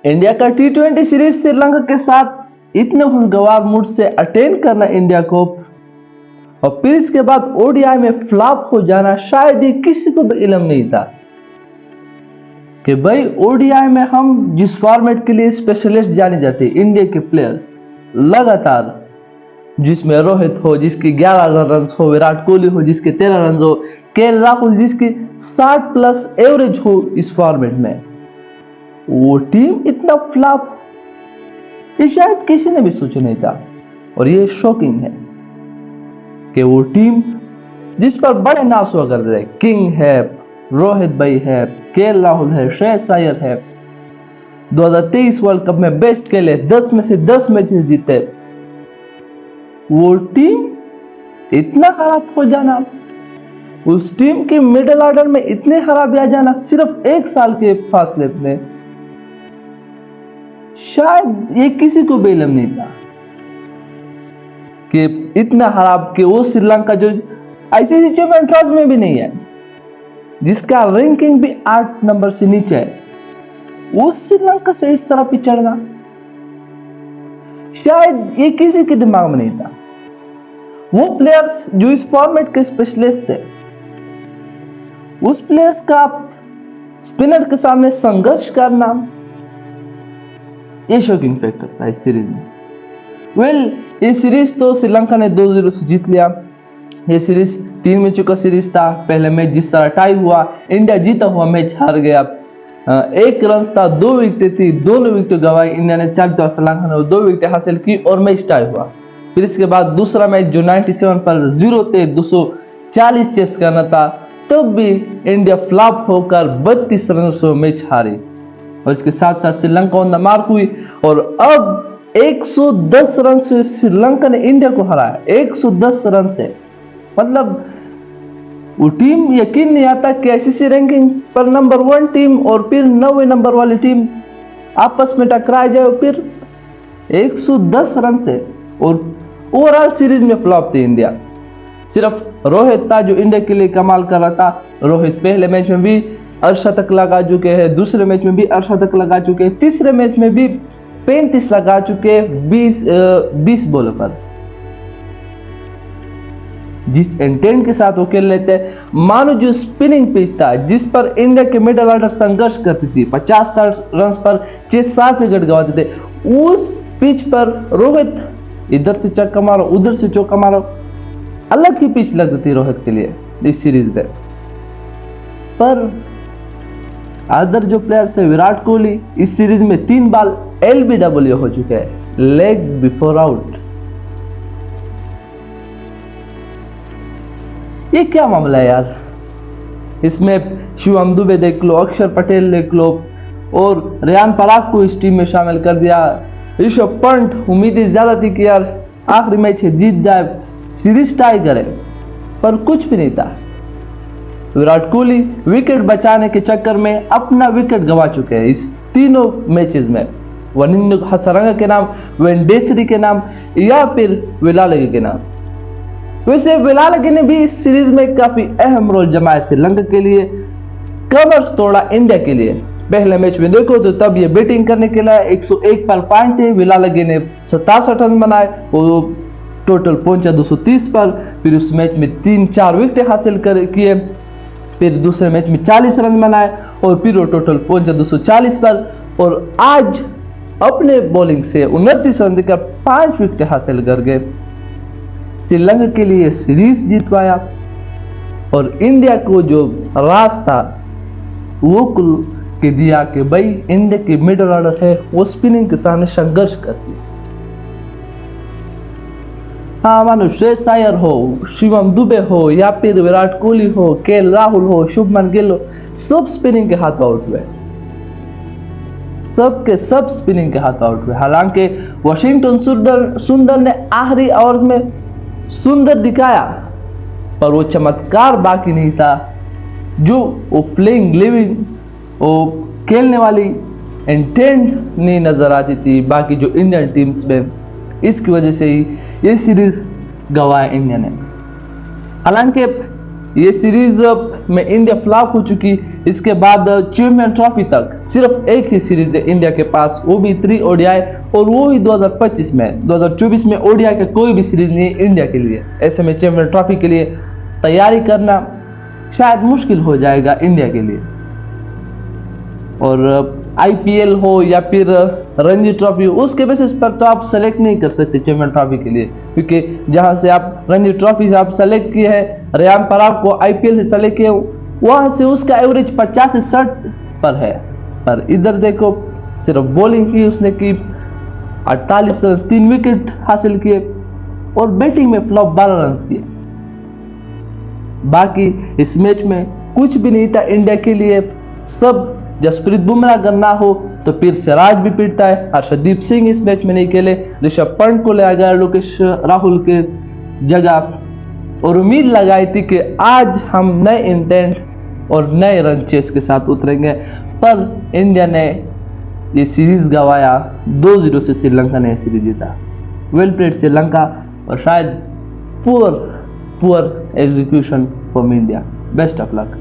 India का T20 series Sri Lanka के साथ इतने खुशगवार मूड से अटेंड करना इंडिया को और फिर इसके बाद ओडीआई में फ्लॉप हो जाना शायद ही किसी को भी इल्म नहीं था कि भाई ओडीआई में हम जिस फॉर्मेट के लिए स्पेशलिस्ट जाने जाते इंडिया के प्लेयर्स लगातार, जिसमें रोहित हो जिसकी 11,000 रन हो, विराट कोहली हो जिसके 13 रन हो, केएल राहुल जिसकी 60 प्लस एवरेज हो, इस फॉर्मेट में वो टीम इतना फ्लॉप ये शायद किसी ने भी सोचा नहीं था। और ये शॉकिंग है कि वो टीम जिस पर बड़े नाम हुआ करते थे, किंग है, रोहित भाई है, केएल राहुल है, श्रेयस अय्यर है, 2023 वर्ल्ड कप में बेस्ट खेले, 10 में से 10 मैचेस जीते, वो टीम इतना खराब हो जाना, उस टीम की मिडिल ऑर्डर में इतने खराब आ जाना सिर्फ 1 साल के फासले में, शायद ये किसी को भी इल्म नहीं था कि इतना खराब कि वो श्रीलंका जो आईसीसी चैंपियन ट्रॉफी में भी नहीं है, जिसका रैंकिंग भी 8 नंबर से नीचे है, उस श्रीलंका से इस तरह पिछड़ना शायद ये किसी के दिमाग में नहीं था। वो प्लेयर्स जो इस फॉर्मेट के स्पेशलिस्ट थे, उस प्लेयर्स का स्पिनर के सामने संघर्ष करना ये शॉकिंग फैक्टर था इस सीरीज में। ये सीरीज तो श्रीलंका ने 2-0 से जीत लिया। ये सीरीज 3 मैचों का सीरीज था। पहले मैच जिस तरह टाई हुआ, इंडिया जीता हुआ मैच हार गया। 1 रन था, 2 विकेट थी, दोनों विकेट गंवाई। इंडिया ने 4 श्रीलंका ने 2 विकेट हासिल की और मैच टाई हुआ। फिर इसके बाद दूसरा मैच जो 97 पर 0 थे, 240 चेस करना था, तब भी इंडिया फ्लॉप होकर 32 रन से मैच हारी और इसके साथ साथ श्रीलंका ऑन द मार्क हुई और अब 110 रन से श्रीलंका ने इंडिया को हराया। 110 रन से, मतलब वो टीम यकीन नहीं आता कि आईसीसी रैंकिंग पर नंबर 1 टीम और फिर 9वें नंबर वाली टीम आपस में टकरा जाए, फिर 110 रन से। और ओवरऑल सीरीज में फ्लॉप थी इंडिया। सिर्फ रोहित था जो इंडिया के लिए कमाल कर रहा था। रोहित पहले मैच में भी अर्धशतक लगा चुके हैं, दूसरे मैच में भी अर्धशतक लगा चुके हैं, तीसरे मैच में भी 35 लगा चुके हैं 20 बॉल पर। जिस इंटेंट के साथ वो खेल लेते हैं, मानो जो स्पिनिंग पिच था जिस पर इंडिया के मिडिल ऑर्डर संघर्ष करती थी, 50-60 रन पर 6-7 विकेट गंवाते थे, उस पिच पर रोहित इधर से चौका मारो, उधर से चौका मारो, अलग ही पिच लगती थी रोहित के लिए इस सीरीज में। पर अदर जो प्लेयर्स है, विराट कोहली इस सीरीज में 3 बाल LBW हो चुके हैं, लेग बिफोर आउट। ये क्या मामला है यार? इसमें शिवम दुबे देख लो, अक्षर पटेल देख लो और रेयान पराग को इस टीम में शामिल कर दिया। ऋषभ पंत, उम्मीदें ज्यादा थी कि यार आखिरी मैच है जीत जाए, सीरीज टाई करे, पर कुछ भी नहीं था। विराट कोहली विकेट बचाने के चक्कर में अपना विकेट गंवा चुके हैं इस तीनों मैचेस में, वनिंदु हसरंगा के नाम, वेंडेसरी के नाम या फिर विलालगे के नाम। वैसे विलालगे ने भी इस सीरीज में काफी अहम रोल जमाया श्रीलंका के लिए, कवर्स तोड़ा इंडिया के लिए। पहले मैच में देखो तो तब ये बैटिंग करने के लिए 101 पर 5 थे, विलालगे ने 67 रन बनाए, वो टोटल पहुंचा 230 पर। फिर उस मैच में 3-4 विकेट हासिल किए, फिर दूसरे मैच में 40 रन बनाए और फिर वो टोटल पहुंचा 240 पर। और आज अपने बॉलिंग से 29 रन देकर 5 विकेट हासिल कर गए, श्रीलंका के लिए सीरीज जीतवाया। और इंडिया को जो रास्ता वो के दिया कि भाई इंडिया की मिडिल ऑर्डर है वो स्पिनिंग के सामने संघर्ष करती है। हाँ, मानो श्रेयस अय्यर हो, शिवम दुबे हो या फिर विराट कोहली हो, केएल राहुल हो, शुभमन गिल हो, सब स्पिनिंग के हाथ आउट हुए, सब के सब स्पिनिंग के हाथ आउट हुए। हालांकि वाशिंगटन सुंदर ने आखिरी ओवर्स में सुंदर दिखाया, पर वो चमत्कार बाकी नहीं था जो वो प्लेइंग लिविंग वो खेलने वाली इंटेंट नहीं नजर आती थी बाकी जो इंडियन टीम्स में। इसकी वजह से ही ये सीरीज गंवाया इंडिया ने। हालांकि ये सीरीज में इंडिया फ्लॉप हो चुकी। इसके बाद चैंपियन ट्रॉफी तक सिर्फ एक ही सीरीज है इंडिया के पास, वो भी 3 ओडीआई, और वो ही 2025 में। 2024 में ओडीआई का कोई भी सीरीज नहीं है इंडिया के लिए। ऐसे में चैंपियन ट्रॉफी के लिए तैयारी करना शायद मुश्किल हो जाएगा इंडिया के लिए। और आईपीएल हो या फिर रणजी ट्रॉफी, उसके बेसिस पर तो आप सेलेक्ट नहीं कर सकते चैंपियन ट्रॉफी के लिए, क्योंकि जहां से आप रणजी ट्रॉफी से आप सेलेक्ट किए हैं, रेयान पराग को आईपीएल से सेलेक्ट किए, वहां से उसका एवरेज 50 से 60 पर है। पर इधर देखो, सिर्फ बॉलिंग की उसने की 48 रन, 3 विकेट हासिल किए, और बैटिंग में फ्लॉप 12 रन किए। बाकी इस मैच में कुछ भी नहीं था इंडिया के लिए। सब जसप्रीत बुमराह अगर ना हो तो फिर सिराज भी पीटता है, हर्षदीप सिंह इस मैच में नहीं खेले, ऋषभ पंत को ले आ गया लोकेश राहुल के जगह, और उम्मीद लगाई थी कि आज हम नए इंटेंट और नए रन चेस के साथ उतरेंगे। पर इंडिया ने ये सीरीज गवाया, 2-0 से श्रीलंका ने सीरीज जीता। वेल प्लेड श्रीलंका, और शायद poor execution from India. Best of luck.